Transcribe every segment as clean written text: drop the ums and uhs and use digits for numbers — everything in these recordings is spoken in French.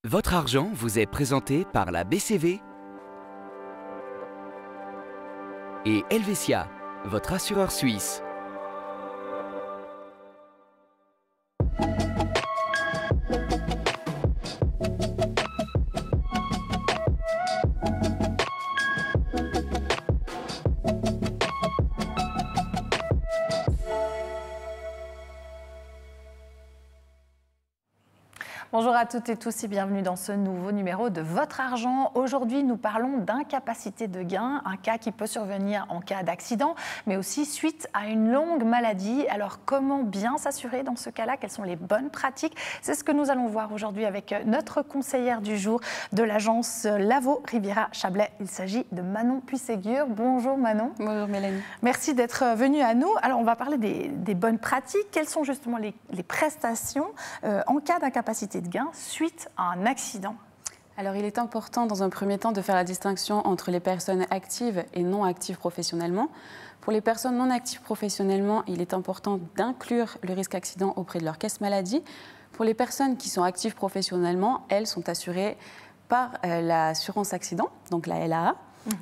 Votre argent vous est présenté par la BCV et Helvetia, votre assureur suisse. Bonjour à toutes et tous et bienvenue dans ce nouveau numéro de Votre Argent. Aujourd'hui, nous parlons d'incapacité de gain, un cas qui peut survenir en cas d'accident, mais aussi suite à une longue maladie. Alors, comment bien s'assurer dans ce cas-là? Quelles sont les bonnes pratiques? C'est ce que nous allons voir aujourd'hui avec notre conseillère du jour de l'agence Lavaux Riviera Chablais. Il s'agit de Manon Puységur. Bonjour Manon. Bonjour Mélanie. Merci d'être venue à nous. Alors, on va parler des bonnes pratiques. Quelles sont justement les prestations en cas d'incapacité de gain suite à un accident? Alors, il est important dans un premier temps de faire la distinction entre les personnes actives et non actives professionnellement. Pour les personnes non actives professionnellement, il est important d'inclure le risque accident auprès de leur caisse maladie. Pour les personnes qui sont actives professionnellement, elles sont assurées par l'assurance accident, donc la LAA,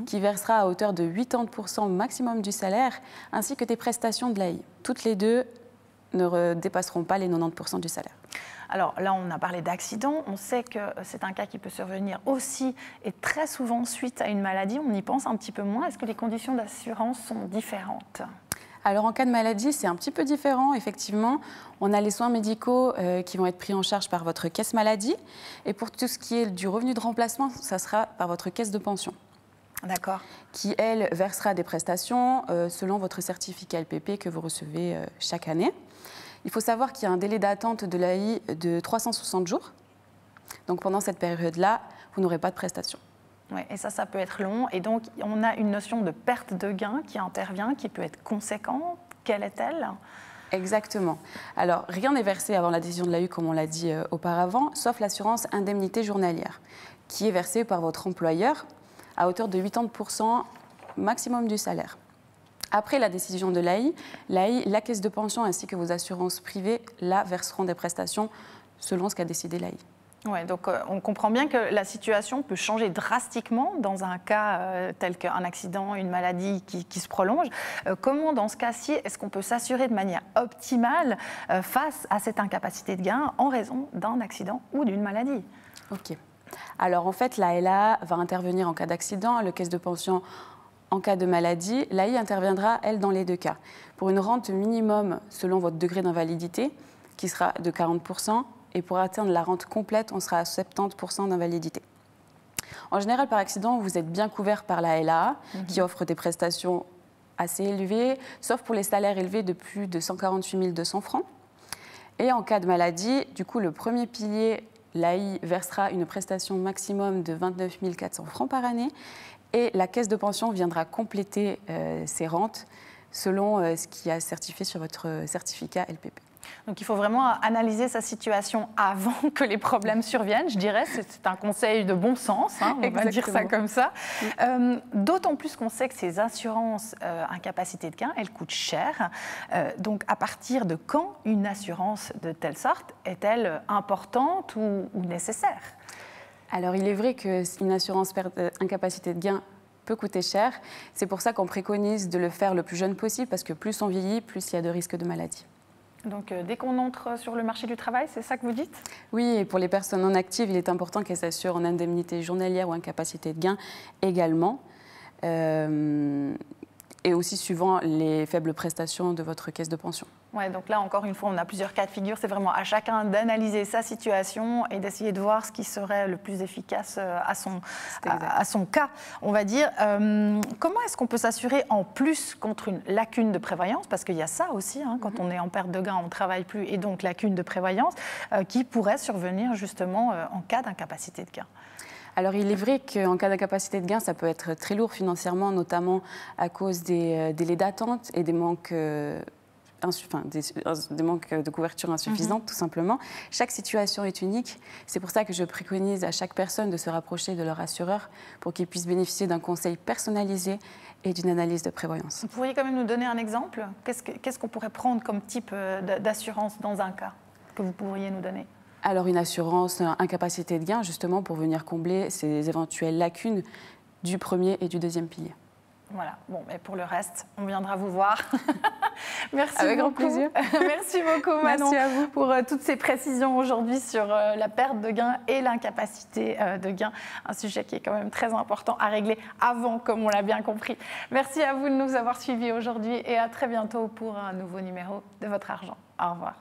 qui versera à hauteur de 80% maximum du salaire, ainsi que des prestations de l'AI. Toutes les deux ne dépasseront pas les 90% du salaire. Alors là, on a parlé d'accident. On sait que c'est un cas qui peut survenir aussi et très souvent suite à une maladie. On y pense un petit peu moins. Est-ce que les conditions d'assurance sont différentes? Alors en cas de maladie, c'est un petit peu différent, effectivement. On a les soins médicaux qui vont être pris en charge par votre caisse maladie. Et pour tout ce qui est du revenu de remplacement, ça sera par votre caisse de pension. D'accord. Qui, elle, versera des prestations selon votre certificat LPP que vous recevez chaque année. Il faut savoir qu'il y a un délai d'attente de l'AI de 360 jours. Donc pendant cette période-là, vous n'aurez pas de prestations. Oui, et ça peut être long. Et donc, on a une notion de perte de gain qui intervient, qui peut être conséquente. Quelle est-elle? Exactement. Alors, rien n'est versé avant la décision de l'AI, comme on l'a dit auparavant, sauf l'assurance indemnité journalière, qui est versée par votre employeur à hauteur de 80% maximum du salaire. Après la décision de l'AI, la caisse de pension ainsi que vos assurances privées, là, verseront des prestations selon ce qu'a décidé l'AI. Oui, donc on comprend bien que la situation peut changer drastiquement dans un cas tel qu'un accident, une maladie qui se prolonge. Comment, dans ce cas-ci, est-ce qu'on peut s'assurer de manière optimale face à cette incapacité de gain en raison d'un accident ou d'une maladie? Ok. Alors, en fait, la LAA va intervenir en cas d'accident, le caisse de pension en cas de maladie. L'AI interviendra, elle, dans les deux cas. Pour une rente minimum selon votre degré d'invalidité, qui sera de 40%, et pour atteindre la rente complète, on sera à 70% d'invalidité. En général, par accident, vous êtes bien couvert par la LAA, qui offre des prestations assez élevées, sauf pour les salaires élevés de plus de 148 200 francs. Et en cas de maladie, du coup, le premier pilier, l'AI versera une prestation maximum de 29 400 francs par année. Et la caisse de pension viendra compléter ces rentes selon ce qui est certifié sur votre certificat LPP. Donc il faut vraiment analyser sa situation avant que les problèmes surviennent, je dirais. C'est un conseil de bon sens, hein, on va dire ça comme ça. D'autant plus qu'on sait que ces assurances incapacité de gain, elles coûtent cher. Donc à partir de quand une assurance de telle sorte est-elle importante ou nécessaire? Alors, il est vrai qu'une assurance incapacité de gain peut coûter cher. C'est pour ça qu'on préconise de le faire le plus jeune possible, parce que plus on vieillit, plus il y a de risques de maladie. Donc, dès qu'on entre sur le marché du travail, c'est ça que vous dites? Oui, et pour les personnes non actives, il est important qu'elles s'assurent en indemnité journalière ou incapacité de gain également. Et aussi suivant les faibles prestations de votre caisse de pension. Ouais, donc là, encore une fois, on a plusieurs cas de figure. C'est vraiment à chacun d'analyser sa situation et d'essayer de voir ce qui serait le plus efficace à son cas, on va dire. Comment est-ce qu'on peut s'assurer en plus contre une lacune de prévoyance? Parce qu'il y a ça aussi, hein, quand on est en perte de gain, on ne travaille plus, et donc lacune de prévoyance qui pourrait survenir justement en cas d'incapacité de gain. Alors, il est vrai qu'en cas d'incapacité de gain, ça peut être très lourd financièrement, notamment à cause des délais d'attente et des manques de couverture insuffisantes, tout simplement. Chaque situation est unique. C'est pour ça que je préconise à chaque personne de se rapprocher de leur assureur pour qu'ils puissent bénéficier d'un conseil personnalisé et d'une analyse de prévoyance. Vous pourriez quand même nous donner un exemple? Qu'est-ce qu'on pourrait prendre comme type d'assurance dans un cas que vous pourriez nous donner? Alors une assurance incapacité de gain, justement, pour venir combler ces éventuelles lacunes du premier et du deuxième pilier. Voilà, bon, mais pour le reste, on viendra vous voir. Merci Avec beaucoup. grand plaisir. Merci beaucoup, Manon, Merci à vous. pour toutes ces précisions aujourd'hui sur la perte de gain et l'incapacité de gain. Un sujet qui est quand même très important à régler avant, comme on l'a bien compris. Merci à vous de nous avoir suivis aujourd'hui et à très bientôt pour un nouveau numéro de Votre Argent. Au revoir.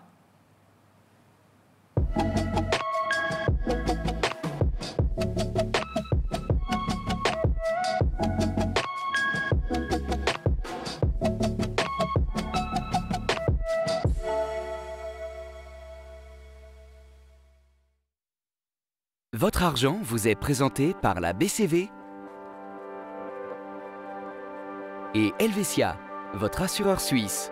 Votre argent vous est présenté par la BCV et Helvetia, votre assureur suisse.